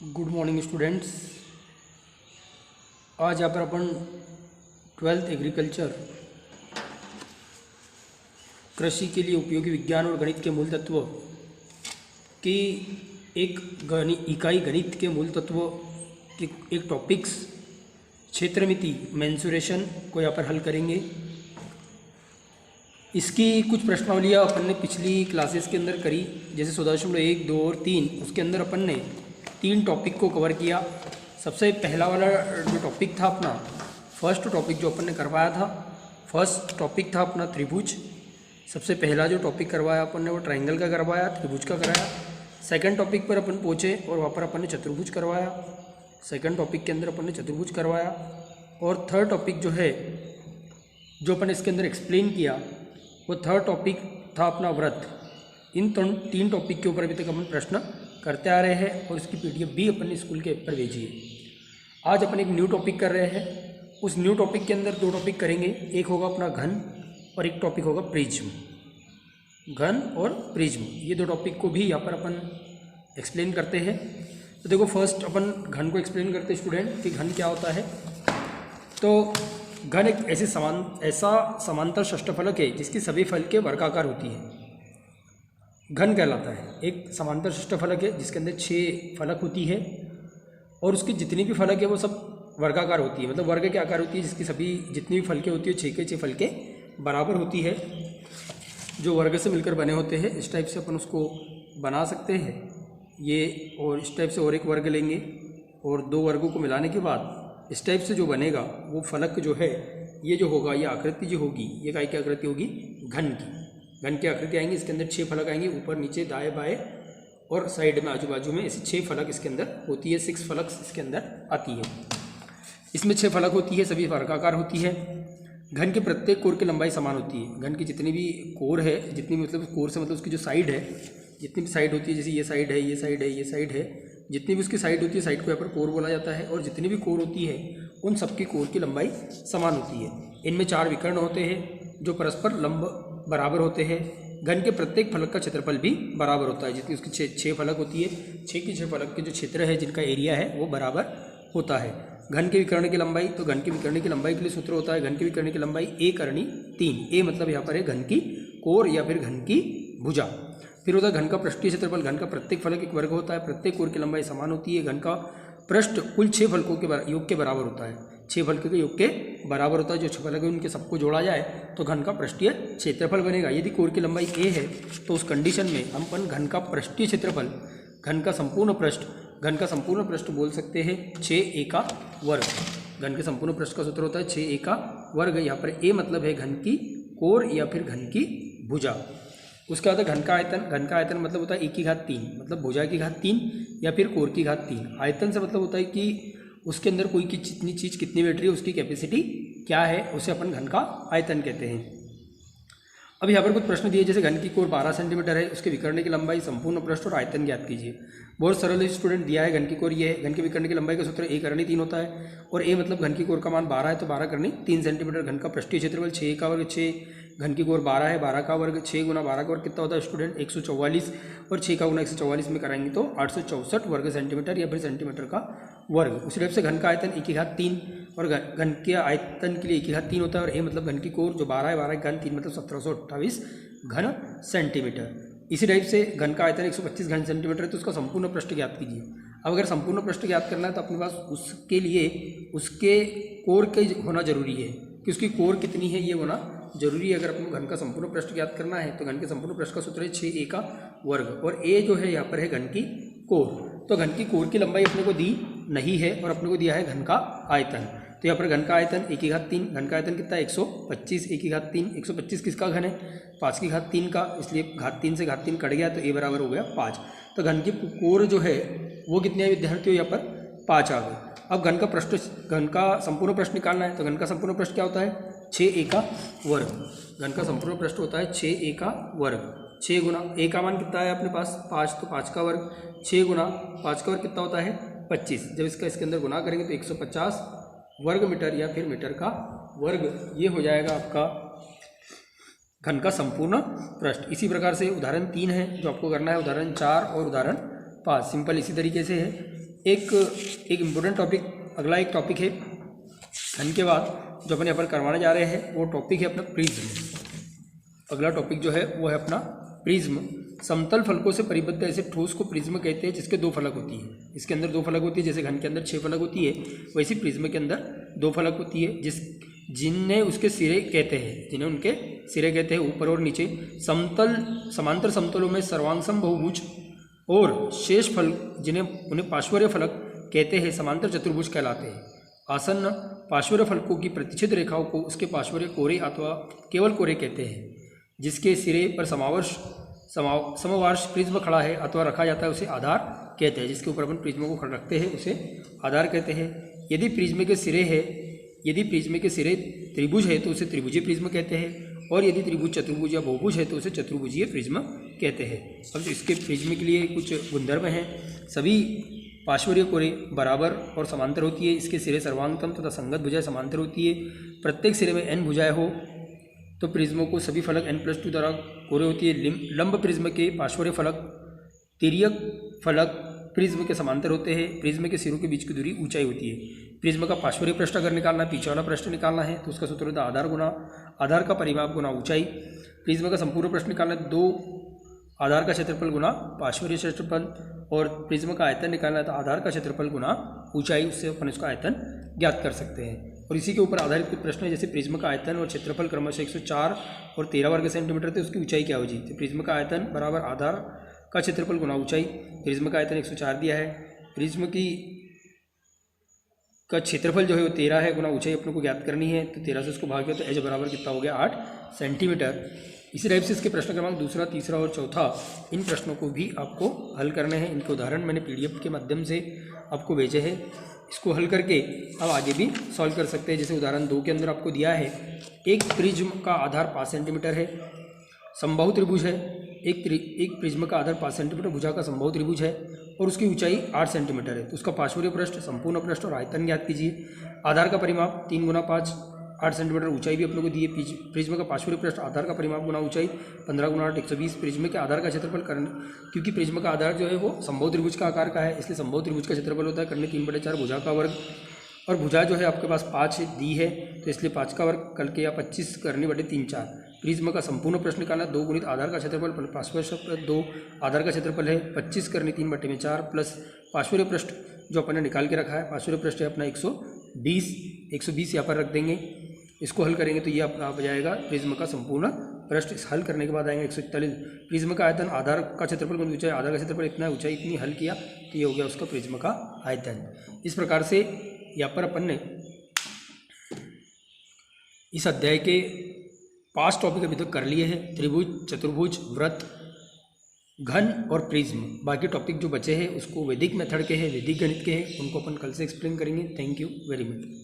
Good morning students. आज यहाँ पर अपन 12th एग्रीकल्चर कृषि के लिए उपयोगी विज्ञान और गणित के मूल तत्व की एक इकाई गणित के मूल तत्व की एक टॉपिक्स क्षेत्रमिति मेंसुरेशन को यहाँ पर हल करेंगे। इसकी कुछ प्रश्नावलियाँ अपन ने पिछली क्लासेस के अंदर करी, जैसे 14.1, 2 और 3। उसके अंदर अपन ने 3 टॉपिक को कवर किया। सबसे पहला वाला जो टॉपिक था अपना, फर्स्ट टॉपिक जो अपन ने करवाया था, फर्स्ट टॉपिक था अपना त्रिभुज। सबसे पहला जो टॉपिक करवाया अपन ने वो ट्रायंगल का करवाया, त्रिभुज का कराया। सेकंड टॉपिक पर अपन पहुँचे और वहाँ पर अपन ने चतुर्भुज करवाया। सेकंड टॉपिक के अंदर अपन ने चतुर्भुज करवाया। और थर्ड टॉपिक जो है, जो अपन इसके अंदर एक्सप्लेन किया, वो थर्ड टॉपिक था अपना व्रत। इन 3 टॉपिक के ऊपर अभी तक अपन प्रश्न करते आ रहे हैं और इसकी पीडीएफ भी अपन स्कूल के ऊपर भेजी है। आज अपन एक न्यू टॉपिक कर रहे हैं। उस न्यू टॉपिक के अंदर 2 टॉपिक करेंगे, एक होगा अपना घन और एक टॉपिक होगा प्रिज्म। घन और प्रिज्म, ये 2 टॉपिक को भी यहाँ पर अपन एक्सप्लेन करते हैं। तो देखो, फर्स्ट अपन घन को एक्सप्लेन करते हैं स्टूडेंट कि घन क्या होता है। तो घन एक ऐसा समांतर षष्ठफलक है जिसकी सभी फलकें वर्गाकार होती है, घन कहलाता है। एक समांतर षष्ठफलक है जिसके अंदर 6 फलक होती है और उसकी जितनी भी फलक है वो सब वर्गाकार होती है, मतलब वर्ग के आकार होती है, जिसकी सभी जितनी भी फलकें होती है 6 के 6 फलकें बराबर होती है, जो वर्ग से मिलकर बने होते हैं। इस टाइप से अपन उसको बना सकते हैं ये, और इस टाइप से और एक वर्ग लेंगे और 2 वर्गों को मिलाने के बाद इस टाइप से जो बनेगा वो फलक जो है, ये जो होगा, ये आकृति जो होगी, ये काय की आकृति होगी? घन की। घन की आकृति आएंगी, इसके अंदर 6 फलक आएंगे, ऊपर नीचे दाएं बाएं और साइड में आजू बाजू में ऐसे 6 फलक इसके अंदर होती है, 6 फलक इसके अंदर आती है। इसमें 6 फलक होती है, सभी वर्गाकार होती है। घन के प्रत्येक कोर की लंबाई समान होती है। घन की जितनी भी कोर है, जितनी भी मतलब कोर से मतलब उसकी जो साइड है, जितनी भी साइड होती है, जैसे ये साइड है, ये साइड है, ये साइड है, जितनी भी उसकी साइड होती है, साइड को यहाँ पर कोर बोला जाता है। और जितनी भी कोर होती है उन सबकी कोर की लंबाई समान होती है। इनमें 4 विकर्ण होते हैं जो परस्पर लंब बराबर होते हैं। घन के प्रत्येक फलक का क्षेत्रफल भी बराबर होता है। जितनी उसकी 6 फलक होती है, 6 की 6 फलक के जो क्षेत्र है, जिनका एरिया है, वो बराबर होता है। घन के विकर्ण की लंबाई, तो घन के विकर्ण की लंबाई के लिए सूत्र होता है घन के विकर्ण की लंबाई a करनी 3। a मतलब यहाँ पर है घन की कोर या फिर घन की भुजा। फिर होता है घन का पृष्ठीय क्षेत्रफल। घन का प्रत्येक फलक एक वर्ग होता है, प्रत्येक कोर की लंबाई समान होती है। घन का पृष्ठ कुल 6 फलकों के योग के बराबर होता है। 6 फलकों के योग के बराबर होता है। जो 6 फलक है उनके सबको जोड़ा जाए तो घन का पृष्ठीय क्षेत्रफल बनेगा। यदि कोर की लंबाई a है तो उस कंडीशन में हम अपन घन का पृष्ठीय क्षेत्रफल, घन का संपूर्ण पृष्ठ बोल सकते हैं 6a का वर्ग। घन के संपूर्ण पृष्ठ का सूत्र होता है 6a का वर्ग। यहाँ पर a मतलब है घन की कोर या फिर घन की भुजा। उसके बाद घन का आयतन। घन का आयतन मतलब होता है 1 की घात 3, मतलब भुजा की घात 3 या फिर कोर की घात 3। आयतन से मतलब होता है कि उसके अंदर कोई की जितनी चीज़ कितनी बैठ रही है, उसकी कैपेसिटी क्या है, उसे अपन घन का आयतन कहते हैं। अब यहाँ पर कुछ प्रश्न दिए, जैसे घन की कोर 12 सेंटीमीटर है, उसके विकर्ण की लंबाई, संपूर्ण पृष्ठ और आयतन ज्ञात कीजिए। बहुत सरल स्टूडेंट दिया है। घन की कोर ये है, घन के विकर्ण की लंबाई का सूत्र a करनी 3 होता है और a मतलब घन की कोर का मान 12 है, तो 12 करनी 3 सेंटीमीटर। घन का पृष्ठीय क्षेत्रफल 6 का वर्ग 6, घन की कोर 12 है, 12 का वर्ग 6 गुना 12 का वर्ग कितना होता है स्टूडेंट? 144, और 6 का गुना 144 में कराएंगे तो 864 वर्ग सेंटीमीटर या फिर सेंटीमीटर का वर्ग। उसी टाइप से घन का आयतन 1 की घात 3, और घन के आयतन के लिए 1 की घात 3 होता है, और a मतलब घन की कोर जो 12 है, 12 की घन 3 मतलब 1728 घन सेंटीमीटर। इसी टाइप से घन का आयतन 125 घन सेंटीमीटर है, तो उसका संपूर्ण पृष्ठ ज्ञात कीजिए। अब अगर संपूर्ण पृष्ठ ज्ञात करना है तो अपने पास उसके लिए उसके कोर के होना जरूरी है कि उसकी कोर कितनी है, ये होना जरूरी है। अगर अपने घन का संपूर्ण पृष्ठ ज्ञात करना है तो घन के संपूर्ण पृष्ठ का सूत्र है 6a का वर्ग, और a जो है यहाँ पर है घन की कोर। तो घन की कोर की लंबाई अपने को दी नहीं है और अपने को दिया है घन का आयतन। तो यहाँ पर घन का आयतन 1 की घात 3, घन का आयतन कितना है 125, 1 की घात 3, 125 किसका घन है? 5 की घात 3 का, इसलिए घात 3 से घात 3 कट गया तो a बराबर हो गया 5। तो घन की कोर जो है वो कितने विद्यार्थियों यहाँ पर 5 आ गए। अब घन का संपूर्ण पृष्ठ निकालना है, तो घन का संपूर्ण पृष्ठ क्या होता है? 6a का वर्ग। घन का संपूर्ण पृष्ठ होता है 6a का वर्ग। 6 गुना a का मान कितना है अपने पास? 5, तो 5 का वर्ग। 6 गुना 5 का वर्ग कितना होता है? 25। जब इसके अंदर गुना करेंगे तो 150 वर्ग मीटर या फिर मीटर का वर्ग, ये हो जाएगा आपका घन का संपूर्ण पृष्ठ। इसी प्रकार से उदाहरण 3 है जो आपको करना है, उदाहरण 4 और उदाहरण 5 सिंपल इसी तरीके से है। एक इम्पोर्टेंट टॉपिक, अगला एक टॉपिक है घन के बाद जो अपन यहाँ पर करवाने जा रहे हैं वो टॉपिक है अपना प्रिज्म। अगला टॉपिक जो है वो है अपना प्रिज्म। समतल फलकों से परिबद्ध ऐसे ठोस को प्रिज्म कहते हैं जिसके 2 फलक होती है। इसके अंदर 2 फलक होती है, जैसे घन के अंदर 6 फलक होती है, वैसे प्रिज्म के अंदर 2 फलक होती है जिन्हें उसके सिरे कहते हैं, जिन्हें उनके सिरे कहते हैं, ऊपर और नीचे। समांतर समतलों में सर्वांगसम बहुभुज और शेष फलक जिन्हें उन्हें पार्श्वर्य फलक कहते हैं समांतर चतुर्भुज कहलाते हैं। आसन्न पार्श्वर्य फलकों की प्रतिच्छेद रेखाओं को उसके पार्श्वर्य कोरे अथवा केवल कोरे कहते हैं। जिसके सिरे पर समवार्ष प्रिज्म खड़ा है अथवा रखा जाता है उसे आधार कहते हैं। जिसके ऊपर अपन प्रिज्म को खड़ा रखते हैं उसे आधार कहते हैं। यदि प्रिज्म के सिरे त्रिभुज है तो उसे त्रिभुजीय प्रिज्म कहते हैं, और यदि त्रिभुज चतुर्भुज या बहुभुज है तो उसे चतुर्भुजीय प्रिज्म कहते हैं। अब इसके प्रिज्म के लिए कुछ गुणधर्म हैं। सभी पार्श्वर्य कोरे बराबर और समांतर होती है। इसके सिरे सर्वांगतम तथा संगत भुजाएं समांतर होती है। प्रत्येक सिरे में n भुजाएं हो तो प्रिज्मों को सभी फलक n+2 द्वारा कोरे होती है। लंब प्रिज्म के पार्श्वर्य फलक तिर्यक फलक प्रिज्म के समांतर होते हैं। प्रिज्म के सिरों के बीच की दूरी ऊंचाई होती है। प्रिज्म का पार्श्वर्य पृष्ठ अगर निकालना है, पीछे वाला पृष्ठ निकालना है तो उसका सूत्र होता है आधार गुना आधार का परिमाप गुना ऊंचाई। प्रिज्म का संपूर्ण पृष्ठ निकालना है 2 आधार का क्षेत्रफल गुना पार्श्वर्य क्षेत्रफल, और प्रिज्म का आयतन निकालना है तो आधार का क्षेत्रफल गुना ऊंचाई। उससे अपन इसका आयतन ज्ञात कर सकते हैं। और इसी के ऊपर आधारित कुछ प्रश्न है, जैसे प्रिज्म का आयतन और क्षेत्रफल क्रमशः 104 और 13 वर्ग सेंटीमीटर थे, उसकी ऊंचाई क्या होगी? तो प्रिज्म का आयतन बराबर आधार का क्षेत्रफल गुना ऊंचाई। प्रिज्म का आयतन 104 दिया है, प्रिज्म का क्षेत्रफल जो है वो 13 है, गुना ऊंचाई अपने को ज्ञात करनी है। तो 13 से उसको भाग किया तो एच बराबर कितना हो गया? 8 सेंटीमीटर। इसी टाइप से इसके प्रश्न क्रमांक 2, 3 और 4 इन प्रश्नों को भी आपको हल करने हैं। इनके उदाहरण मैंने PDF के माध्यम से आपको भेजे हैं। इसको हल करके अब आगे भी सॉल्व कर सकते हैं। जैसे उदाहरण 2 के अंदर आपको दिया है, एक प्रिज्म का आधार 5 सेंटीमीटर है, समबाहु त्रिभुज है। एक प्रिज्म का आधार 5 सेंटीमीटर भुजा का समबाहु त्रिभुज है और उसकी ऊंचाई 8 सेंटीमीटर है। तो उसका पार्श्वर्य पृष्ठ, संपूर्ण पृष्ठ और आयतन ज्ञात कीजिए। आधार का परिमाप 3 गुना 5 8 सेंटीमीटर, ऊंचाई भी अपने को दी है। प्रिज्म का पार्श्वर्य पृष्ठ आधार का परिमाप गुना ऊंचाई 15 गुना 8 120। प्रिज्म के आधार का क्षेत्रफल करने, क्योंकि प्रिज्म का आधार जो है वो समबाहु त्रिभुज का आकार का है, इसलिए समबाहु त्रिभुज का क्षेत्रफल होता है करने 3/4 भुजा का वर्ग, और भुजा जो है आपके पास 5 दी है तो इसलिए 5 का वर्ग करके या 25 करने बटे 3 4। प्रिज्म का संपूर्ण पृष्ठ निकालना 2 गुणित आधार का क्षेत्रफल पार्श्वर्य 2 आधार का क्षेत्रफल है 25 करने 3/4 प्लस पार्श्वर्य पृष्ठ जो अपन ने निकाल के रखा है। पार्श्वर्य पृष्ठ है अपना 120 यहाँ पर रख देंगे। इसको हल करेंगे तो ये अपना आ जाएगा प्रिज्म का संपूर्ण पृष्ठ। हल करने के बाद आएंगे 141। प्रिज्म का आयतन आधार का क्षेत्रफल गुना ऊंचाई, आधार का क्षेत्रफल इतना है, ऊंचाई इतनी, हल किया तो ये हो गया उसका प्रिज्म का आयतन। इस प्रकार से यहाँ पर अपन ने इस अध्याय के 5 टॉपिक अभी तक कर लिए हैं, त्रिभुज, चतुर्भुज, वृत्त, घन और प्रिज्म। बाकी टॉपिक जो बचे हैं उसको वैदिक मेथड के हैं, वैदिक गणित के हैं, उनको अपन कल से एक्सप्लेन करेंगे। Thank you very much.